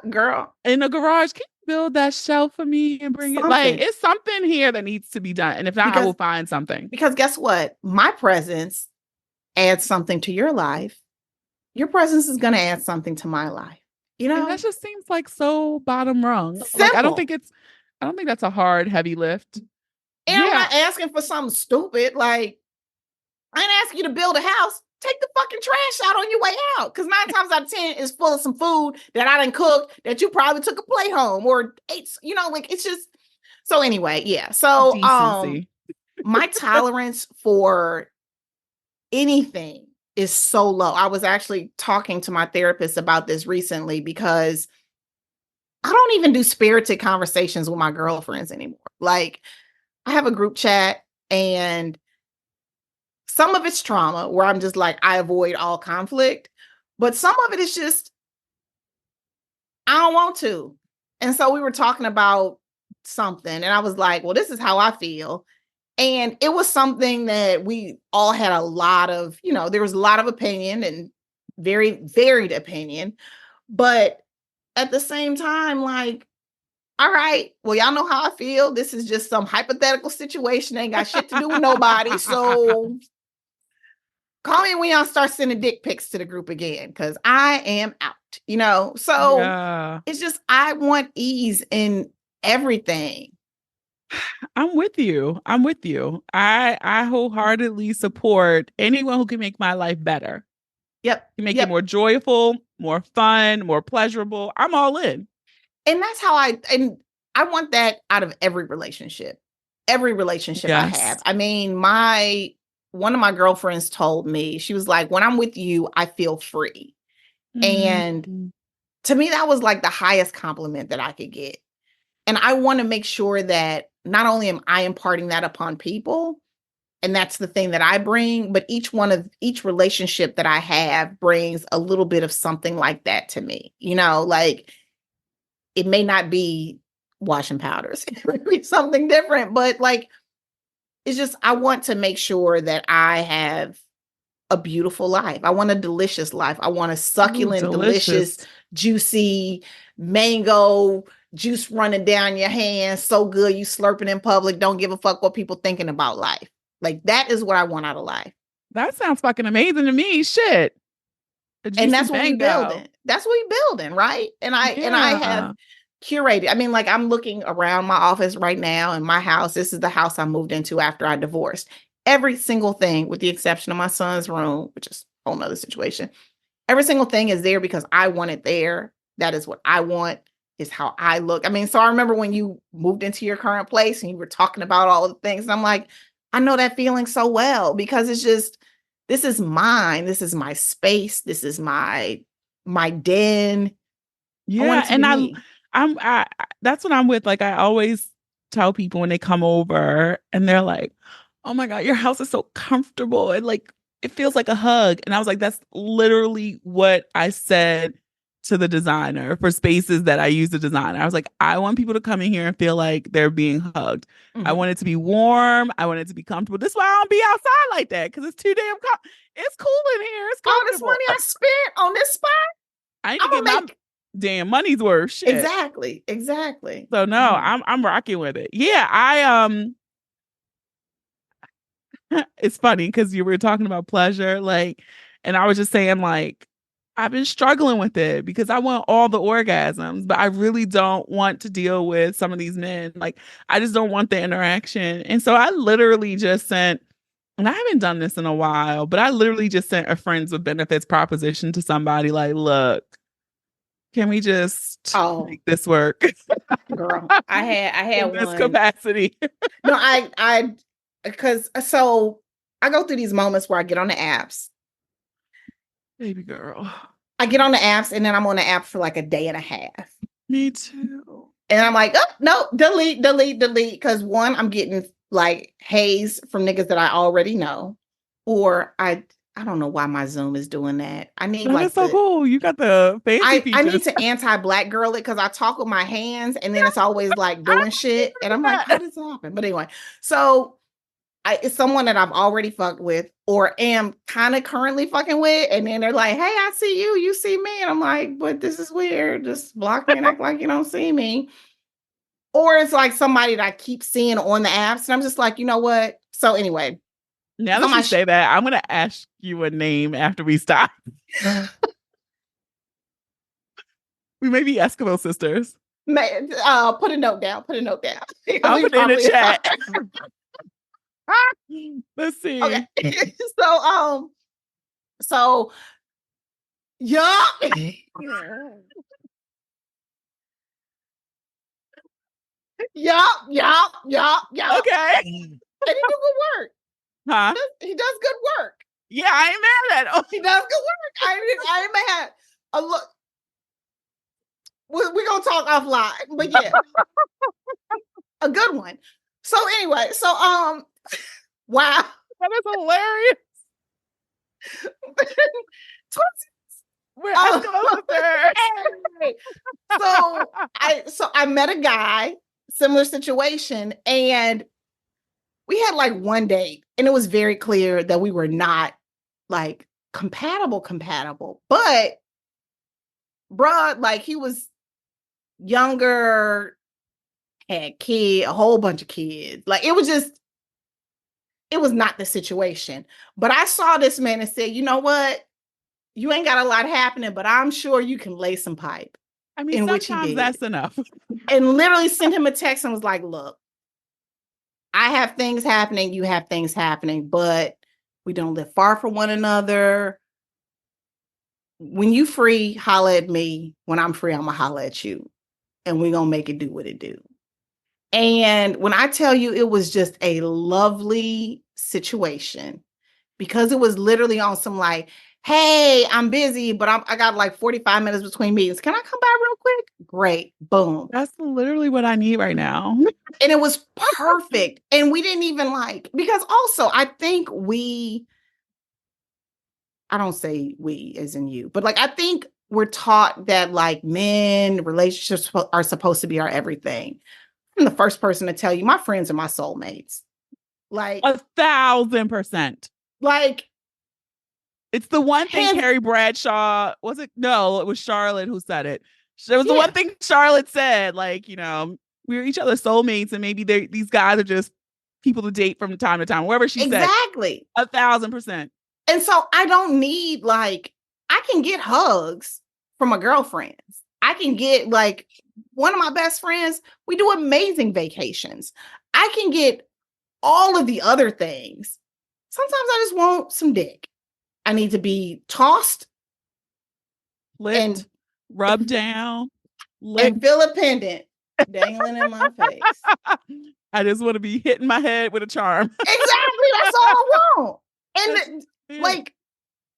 Girl, in the garage? Can you build that shelf for me and bring it? Like, it's something here that needs to be done. And if not, I will find something. Because guess what? My presence adds something to your life, your presence is going to add something to my life. You know, and that just seems like so bottom rung. simple. Like I don't think that's a hard, heavy lift. And I'm not asking for something stupid. Like, I ain't asking you to build a house. Take the fucking trash out on your way out. Because 9 times out of 10 is full of some food that I didn't cook that you probably took a plate home or ate. You know, like it's just. So anyway, yeah. So decency. My tolerance for anything is so low. I was actually talking to my therapist about this recently because I don't even do spirited conversations with my girlfriends anymore. Like, I have a group chat and some of it's trauma where I'm just like, I avoid all conflict, but some of it is just, I don't want to. And so we were talking about something and I was like, well, this is how I feel. And it was something that we all had a lot of, you know, there was a lot of opinion and very varied opinion. But at the same time, like, all right, well, y'all know how I feel. This is just some hypothetical situation. Ain't got shit to do with nobody. So call me when y'all start sending dick pics to the group again, because I am out, you know? So It's just, I want ease in everything. I'm with you. I wholeheartedly support anyone who can make my life better. Yep. Make it more joyful, more fun, more pleasurable. I'm all in. And that's how I want that out of every relationship. Every relationship I have. I mean, one of my girlfriends told me, she was like, when I'm with you, I feel free. And to me, that was like the highest compliment that I could get. And I want to make sure that not only am I imparting that upon people, and that's the thing that I bring, but each relationship that I have brings a little bit of something like that to me. You know, like it may not be washing powders, it may be something different, but like, it's just, I want to make sure that I have a beautiful life. I want a delicious life. I want a succulent, delicious, juicy mango juice running down your hands. So good. You slurping in public. Don't give a fuck what people thinking about life. Like that is what I want out of life. That sounds fucking amazing to me. Shit. And that's what we building. That's what we building. Right. And I have curated. I mean, like I'm looking around my office right now in my house. This is the house I moved into after I divorced. Every single thing, with the exception of my son's room, which is a whole nother situation. Every single thing is there because I want it there. That is what I want, is how I look. I mean, so I remember when you moved into your current place and you were talking about all the things. And I'm like, I know that feeling so well because it's just, this is mine. This is my space. This is my den. Yeah. And I that's what I'm with. Like, I always tell people when they come over and they're like, oh my God, your house is so comfortable. And like, it feels like a hug. And I was like, that's literally what I said to the designer for spaces that I use to design. I was like, I want people to come in here and feel like they're being hugged. I want it to be warm. I want it to be comfortable. This is why I don't be outside like that, because it's too damn it's cool in here. It's all this money I spent on this spot. I need to get my damn money's worth. Shit. Exactly. So no, I'm rocking with it. Yeah, it's funny because you were talking about pleasure, like, and I was just saying, like, I've been struggling with it because I want all the orgasms, but I really don't want to deal with some of these men. Like, I just don't want the interaction. And so I literally just sent, and I haven't done this in a while, but I literally just sent a friends with benefits proposition to somebody like, look, can we just make this work? Girl, I had in this capacity. No, because so I go through these moments where I get on the apps. Baby girl. I get on the apps and then I'm on the app for like a day and a half. Me too. And I'm like, oh, no, delete. Because one, I'm getting like haze from niggas that I already know. Or I don't know why my Zoom is doing that. I need that's so cool. You got the fancy features. I need to anti-black girl it because I talk with my hands and then it's always like doing shit. And I'm like, how does that happen? But anyway, so it's someone that I've already fucked with or am kind of currently fucking with. And then they're like, hey, I see you. You see me. And I'm like, but this is weird. Just block me and act like you don't see me. Or it's like somebody that I keep seeing on the apps. And I'm just like, you know what? So anyway. Now that you say that, I'm going to ask you a name after we stop. We may be Eskimo sisters. Put a note down. Put a note down. I'll put it in the chat. Let's see. Okay. So yup. Yup. Okay. And he do good work. Huh? He does good work. Yeah, I ain't mad at him. He does good work. I ain't mad. Look, we're gonna talk offline, but yeah, a good one. So anyway, wow, That is hilarious. We're so I met a guy, similar situation, and we had like one date, and it was very clear that we were not like compatible. But bruh, like he was younger, had a whole bunch of kids. Like it was not the situation. But I saw this man and said, you know what? You ain't got a lot happening, but I'm sure you can lay some pipe. I mean, sometimes that's enough. And literally sent him a text and was like, look, I have things happening, you have things happening, but we don't live far from one another. When you free, holla at me. When I'm free, I'm gonna holla at you. And we're gonna make it do what it do. And when I tell you it was just a lovely situation, because it was literally on some like, hey, I'm busy, but I got like 45 minutes between meetings. Can I come by real quick? Great. Boom. That's literally what I need right now. And it was perfect. And we didn't even because also I think I don't say we as in you, but like I think we're taught that like relationships are supposed to be our everything. I'm the first person to tell you my friends are my soulmates. Like 1,000%. Like it's the one thing Carrie Bradshaw was it? No, it was Charlotte who said it. It was the one thing Charlotte said, like, you know, we're each other's soulmates, and maybe these guys are just people to date from time to time. Whatever she said. Exactly. 1,000%. And so I don't need I can get hugs from my girlfriends. I can get one of my best friends. We do amazing vacations. I can get all of the other things. Sometimes I just want some dick. I need to be tossed, licked, and rubbed down, and feel a pendant dangling in my face. I just want to be hitting my head with a charm. Exactly. That's all I want. And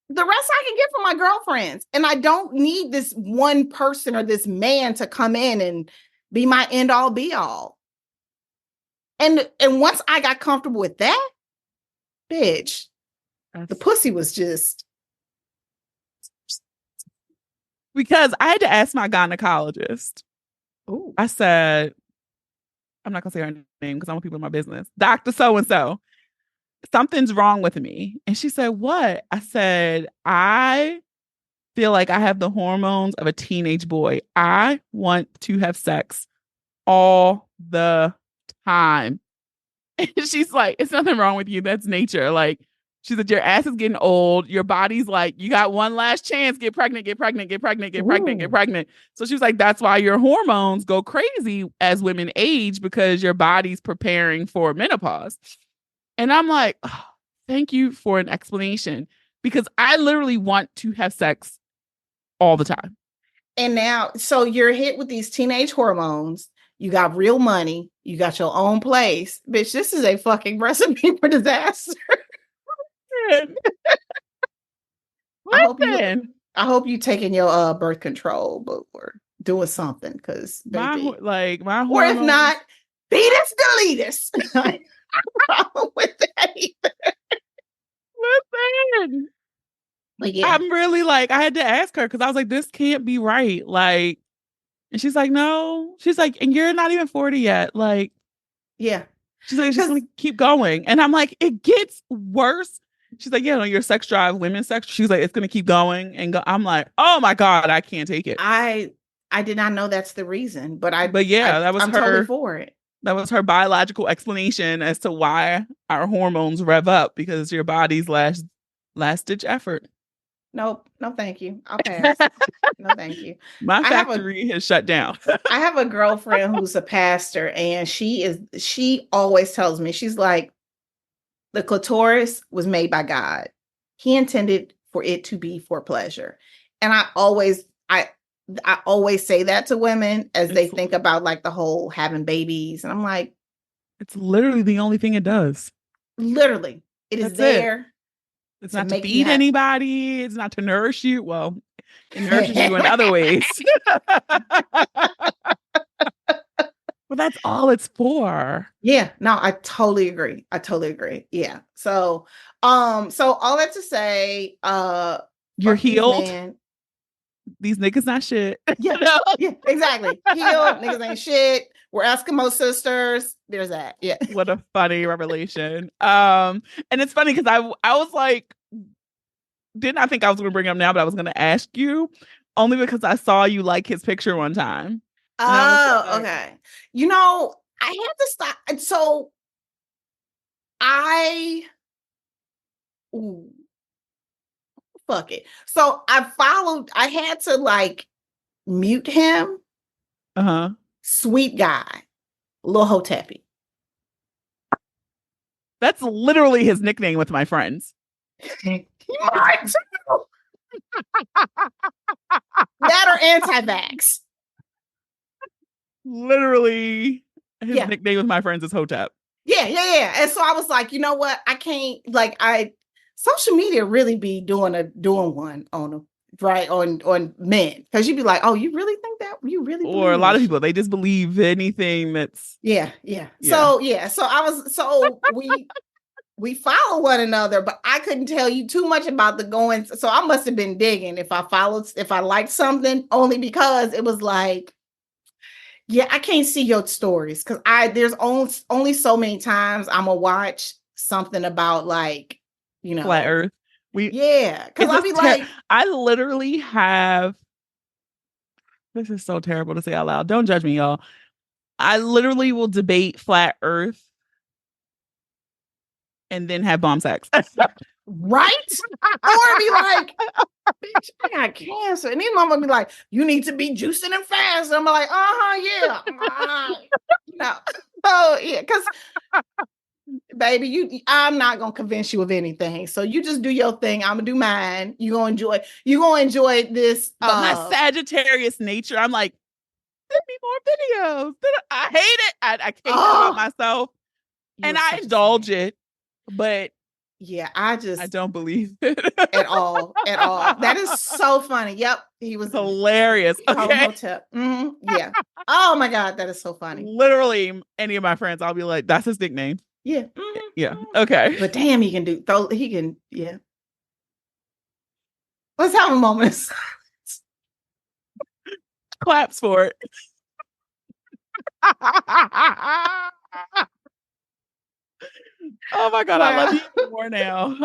the rest I can get from my girlfriends. And I don't need this one person or this man to come in and be my end all be all. And once I got comfortable with that, bitch, the pussy was just. Because I had to ask my gynecologist. Ooh. I said, I'm not going to say her name because I want people in my business. Dr. So-and-so, something's wrong with me. And she said, what? I said, I feel like I have the hormones of a teenage boy. I want to have sex all the time. And she's like, it's nothing wrong with you. That's nature. Like, she said, your ass is getting old. Your body's like, you got one last chance. Get pregnant. So she was like, that's why your hormones go crazy as women age, because your body's preparing for menopause. And I'm like, oh, thank you for an explanation, because I literally want to have sex all the time. And now, so you're hit with these teenage hormones. You got real money. You got your own place. Bitch, this is a fucking recipe for disaster. I hope you taking your birth control, but we're doing something, because my hormones. Or if not, fetus deletus. I problem with that either. Listen, but yeah, I'm really I had to ask her, because I was like, this can't be right. And she's like, no. She's like, and you're not even 40 yet. Yeah. She's like, just gonna keep going. And I'm like, it gets worse. She's like, yeah, no, your sex drive, women's sex. She's like, it's gonna keep going and go. I'm like, oh my God, I can't take it. I did not know that's the reason, but I'm totally for it. That was her biological explanation as to why our hormones rev up, because your body's last ditch effort. Nope. No, thank you. I'll pass. No, thank you. My I have factory has shut down. I have a girlfriend who's a pastor, and she always tells me, she's like, the clitoris was made by God. He intended for it to be for pleasure. And I always say that to women as they think about like the whole having babies. And I'm like, it's literally the only thing it does. Literally, it is there. It's not to feed anybody. It's not to nourish you. Well, it nourishes you in other ways. But that's all it's for. Yeah, no, I totally agree. Yeah. So all that to say, you're healed. These niggas not shit. Yeah, yeah, exactly. Healed, niggas ain't shit. We're Eskimo sisters. There's that. Yeah. What a funny revelation. And it's funny because I was like, didn't I think I was going to bring it up now, but I was going to ask you only because I saw you like his picture one time. Oh, okay. You know, I had to stop. So fuck it. So I had to like mute him. Uh-huh. Sweet guy. Lil Hotepi. That's literally his nickname with my friends. That or anti-vax. Literally, his nickname with my friends is Hotep. Yeah. And so I was like, you know what? I can't social media really be doing one on them, right? On men. Because you'd be like, oh, you really think that? You really believe or a lot of people, they just believe anything that's yeah. So we follow one another, but I couldn't tell you too much about the goings. So I must have been digging if I liked something, only because it was like, yeah, I can't see your stories because there's only so many times I'm gonna watch something about like, flat Earth. Because I'll be like, I literally have. This is so terrible to say out loud. Don't judge me, y'all. I literally will debate flat Earth and then have bomb sex. Right? Or be like, bitch, I got cancer. And then mama be like, you need to be juicing and fast. And I'm like, yeah. No. Oh, yeah, because baby, I'm not gonna convince you of anything. So you just do your thing. I'm gonna do mine. You're gonna enjoy this. But my Sagittarius nature, I'm like, send me more videos. I hate it. I can't do it about myself. And I indulge it. But yeah, I don't believe it at all. That is so funny. Yep, he was hilarious. Okay, mm-hmm. Yeah. Oh my god, that is so funny. Literally, any of my friends, I'll be like, "That's his nickname." Yeah. Mm-hmm. Yeah. Okay. But damn, he can. Yeah. Let's have a moment. Claps for it. Oh my god, wow. I love you more now.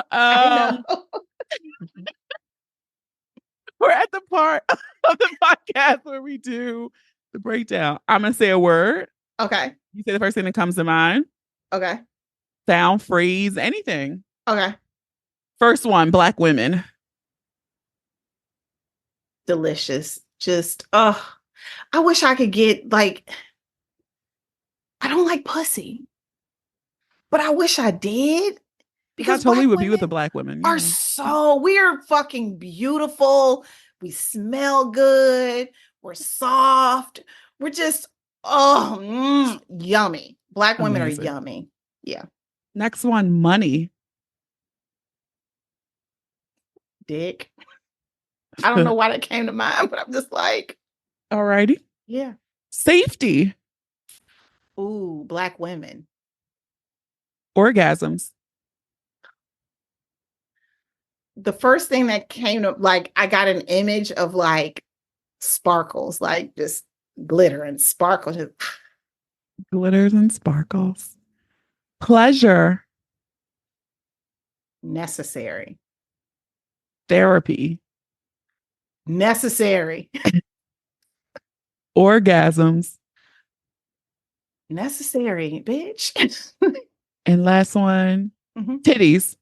We're at the part of the podcast where we do the breakdown. I'm gonna say a word. Okay. You say the first thing that comes to mind. Okay. Sound, phrase, anything. Okay. First one, Black women. Delicious. Just I wish I could get like, I don't like pussy. But I wish I did, because I totally would be with the Black women. We're fucking beautiful. We smell good. We're soft. We're just yummy. Black women are yummy. Yeah. Next one, money. Dick. I don't know why that came to mind, but I'm just like, alrighty. Yeah. Safety. Ooh, Black women. Orgasms. The first thing that came to, like, I got an image of like sparkles, like just glitter and sparkles. Glitters and sparkles. Pleasure. Necessary. Therapy. Necessary. Orgasms. Necessary, bitch. And last one, titties.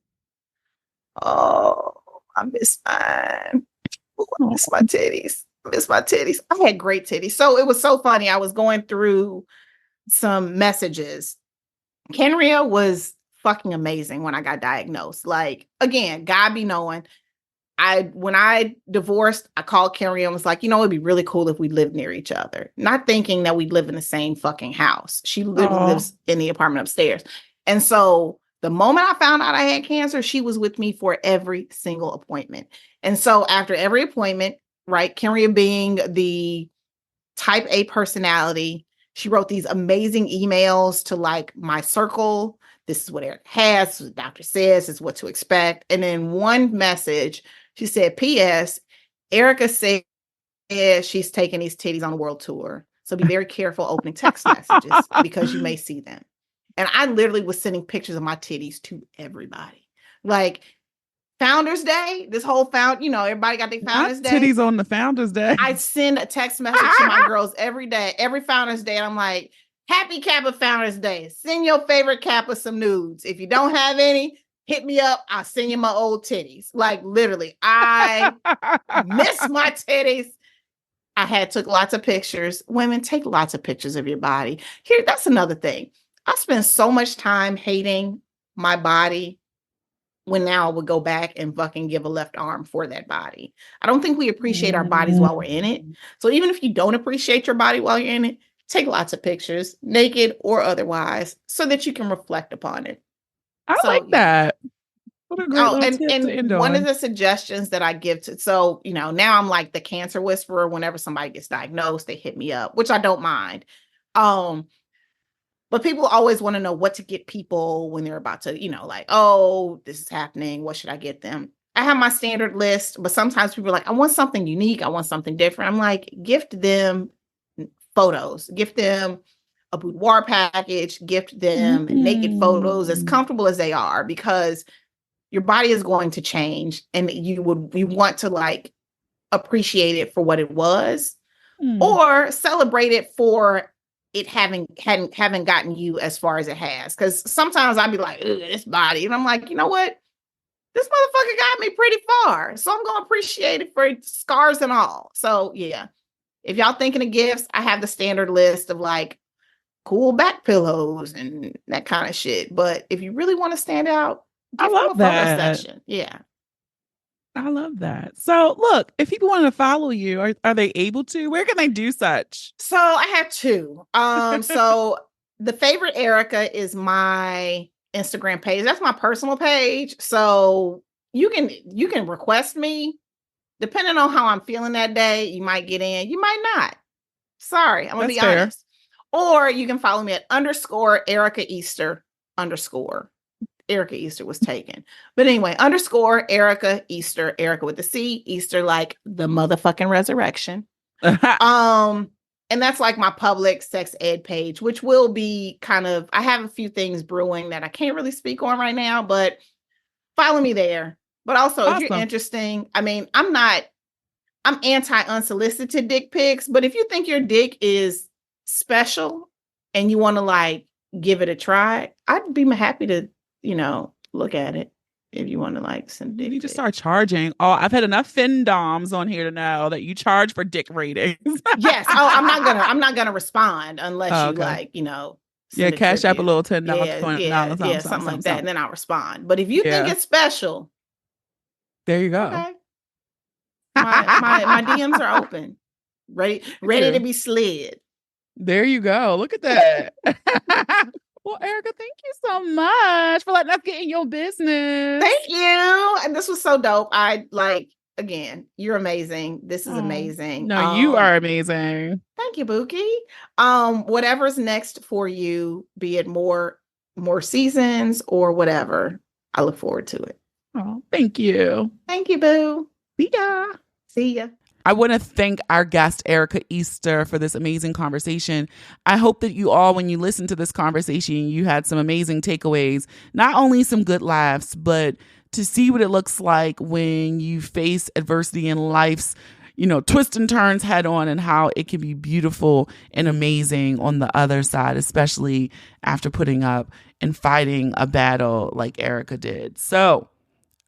Oh, I miss mine. Ooh, I miss my titties. I miss my titties. I had great titties. So it was so funny. I was going through some messages. Kenria was fucking amazing when I got diagnosed. Like, again, God be knowing. When I divorced, I called Carrie and was like, it'd be really cool if we lived near each other. Not thinking that we'd live in the same fucking house. She literally lives in the apartment upstairs. And so the moment I found out I had cancer, she was with me for every single appointment. And so after every appointment, right, Carrie being the type A personality, she wrote these amazing emails to like my circle. This is what Eric has. This is what the doctor says. This is what to expect. And then one message, she said, P.S. Erica said she's taking these titties on a world tour. So be very careful opening text messages because you may see them. And I literally was sending pictures of my titties to everybody. Like Founders Day, this whole everybody got their Founders Day. Titties on the Founders Day. I send a text message to my girls every day, every Founders Day. And I'm like, happy Kappa Founders Day. Send your favorite Kappa some nudes. If you don't have any, hit me up. I'll send you my old titties. Like literally, I miss my titties. I took lots of pictures. Women, take lots of pictures of your body. Here, that's another thing. I spend so much time hating my body when now I would go back and fucking give a left arm for that body. I don't think we appreciate our bodies while we're in it. So even if you don't appreciate your body while you're in it, take lots of pictures, naked or otherwise, so that you can reflect upon it. I like that. What a great tip to end one on. of the suggestions that I give to, now I'm like the cancer whisperer. Whenever somebody gets diagnosed, they hit me up, which I don't mind. But people always want to know what to get people when they're about to, like, oh, this is happening. What should I get them? I have my standard list, but sometimes people are like, I want something unique. I want something different. I'm like, gift them photos, gift them a boudoir package, gift them naked photos as comfortable as they are, because your body is going to change and you want to like appreciate it for what it was or celebrate it for it haven't gotten you as far as it has. Because sometimes I'd be like, this body. And I'm like, you know what? This motherfucker got me pretty far. So I'm going to appreciate it for scars and all. So yeah, if y'all thinking of gifts, I have the standard list of like cool back pillows and that kind of shit. But if you really want to stand out, I love that. Section. Yeah. I love that. So look, if people want to follow you, are they able to? Where can they do such? So I have two. So the favorite Erica is my Instagram page. That's my personal page. So you can request me. Depending on how I'm feeling that day, you might get in, you might not. Sorry, I'm gonna be honest. Or you can follow me at _Erica Easter_. Erica Easter was taken. But anyway, _Erica Easter, Erica with the C, Easter like the motherfucking resurrection. And that's like my public sex ed page, which will be I have a few things brewing that I can't really speak on right now, but follow me there. But also, if you're interesting, I mean, I'm anti-unsolicited dick pics, but if you think your dick is special and you want to like give it a try, I'd be happy to look at it if you want to like send dick. You need to start charging. Oh, I've had enough findoms on here to know that you charge for dick ratings. Yes. Oh, I'm not gonna respond unless Yeah, cash up a little $10, $20, something like that, and then I'll respond. But if you think it's special, there you go. Okay. My DMs are open, ready to be slid. There you go. Look at that. Well, Erica, thank you so much for letting us get in your business. Thank you. And this was so dope. Again, you're amazing. This is amazing. No, you are amazing. Thank you, Buki. Whatever's next for you, be it more seasons or whatever, I look forward to it. Oh, thank you. Thank you, boo. See ya. I want to thank our guest, Erica Easter, for this amazing conversation. I hope that you all, when you listen to this conversation, you had some amazing takeaways, not only some good laughs, but to see what it looks like when you face adversity in life's, twists and turns head on, and how it can be beautiful and amazing on the other side, especially after putting up and fighting a battle like Erica did. So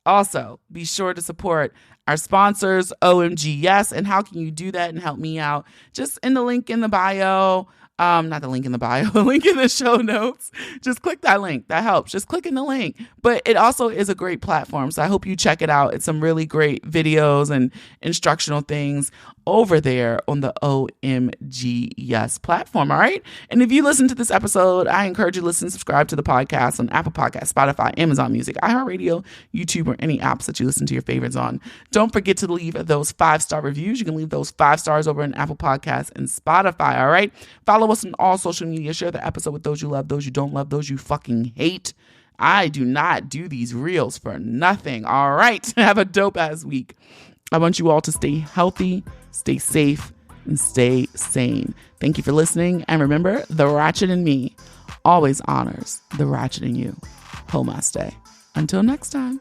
Also, be sure to support our sponsors, OMG Yes. And how can you do that and help me out? Just in the link in the bio. Not the link in the bio, the link in the show notes. Just click that link. That helps. Just click in the link. But it also is a great platform. So I hope you check it out. It's some really great videos and instructional things over there on the OMG Yes platform. All right. And if you listen to this episode, I encourage you to listen and subscribe to the podcast on Apple Podcasts, Spotify, Amazon Music, iHeartRadio, YouTube, or any apps that you listen to your favorites on. Don't forget to leave those 5-star reviews. You can leave those 5 stars over in Apple Podcasts and Spotify. All right. Follow us on all social media. Share the episode with those you love, those you don't love, those you fucking hate. I do not do these reels for nothing. All right. Have a dope ass week. I want you all to stay healthy, stay safe, and stay sane. Thank you for listening. And remember, the ratchet in me always honors the ratchet in you. Namaste. Until next time.